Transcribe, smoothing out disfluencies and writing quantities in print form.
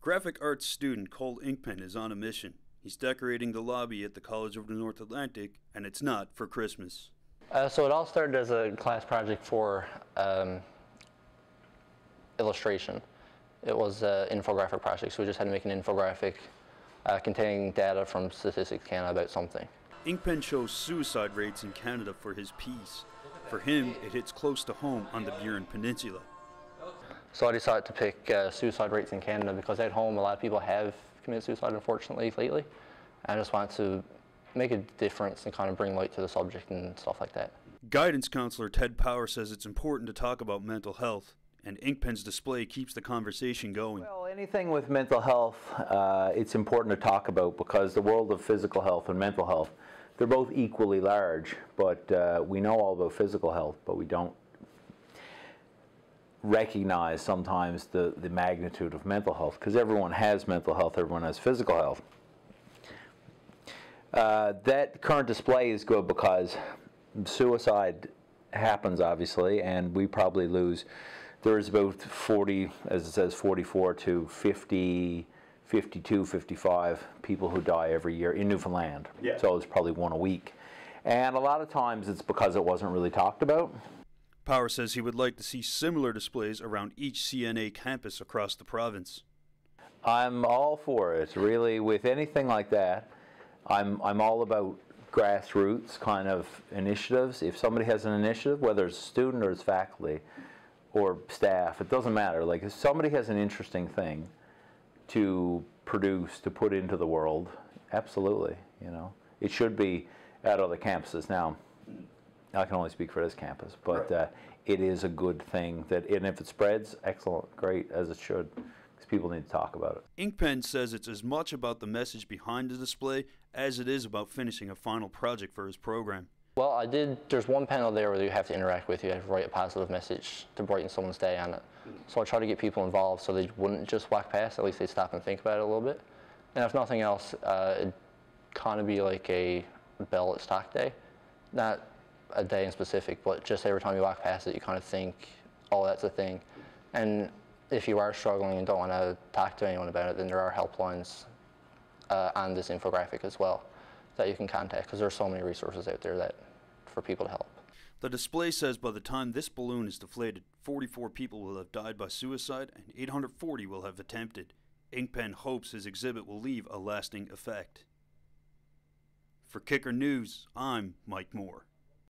Graphic arts student Cole Inkpen is on a mission. He's decorating the lobby at the College of the North Atlantic, and it's not for Christmas. So it all started as a class project for illustration. It was an infographic project, so we just had to make an infographic containing data from Statistics Canada about something. Inkpen shows suicide rates in Canada for his piece. For him, it hits close to home on the Burin Peninsula. So I decided to pick suicide rates in Canada because at home a lot of people have committed suicide, unfortunately, lately. I just wanted to make a difference and kind of bring light to the subject and stuff like that. Guidance counselor Ted Power says it's important to talk about mental health, and Inkpen's display keeps the conversation going. Well, anything with mental health, it's important to talk about because the world of physical health and mental health, they're both equally large, but we know all about physical health, but we don't recognize sometimes the magnitude of mental health, because everyone has mental health, everyone has physical health. That current display is good because suicide happens, obviously, and we probably lose, there's about 40, as it says, 44 to 50, 52, 55 people who die every year in Newfoundland. Yeah. So it's probably one a week. And a lot of times it's because it wasn't really talked about. Power says he would like to see similar displays around each CNA campus across the province. I'm all for it, really. With anything like that, I'm all about grassroots kind of initiatives. If somebody has an initiative, whether it's a student or it's faculty or staff, it doesn't matter. Like, if somebody has an interesting thing to produce, to put into the world, absolutely, you know. It should be at other campuses. Now, I can only speak for this campus, but it is a good thing that, and if it spreads, excellent, great, as it should, because people need to talk about it. Inkpen says it's as much about the message behind the display as it is about finishing a final project for his program. Well, there's one panel there where you have to interact with, you have to write a positive message to brighten someone's day on it. So I try to get people involved so they wouldn't just walk past, at least they'd stop and think about it a little bit. And if nothing else, it'd kind of be like a bell at stock day. Not a day in specific, but just every time you walk past it, you kind of think, oh, that's a thing. And if you are struggling and don't want to talk to anyone about it, then there are helplines on this infographic as well that you can contact, because there are so many resources out there for people to help. The display says by the time this balloon is deflated, 44 people will have died by suicide and 840 will have attempted. Inkpen hopes his exhibit will leave a lasting effect. For Kicker News, I'm Mike Moore.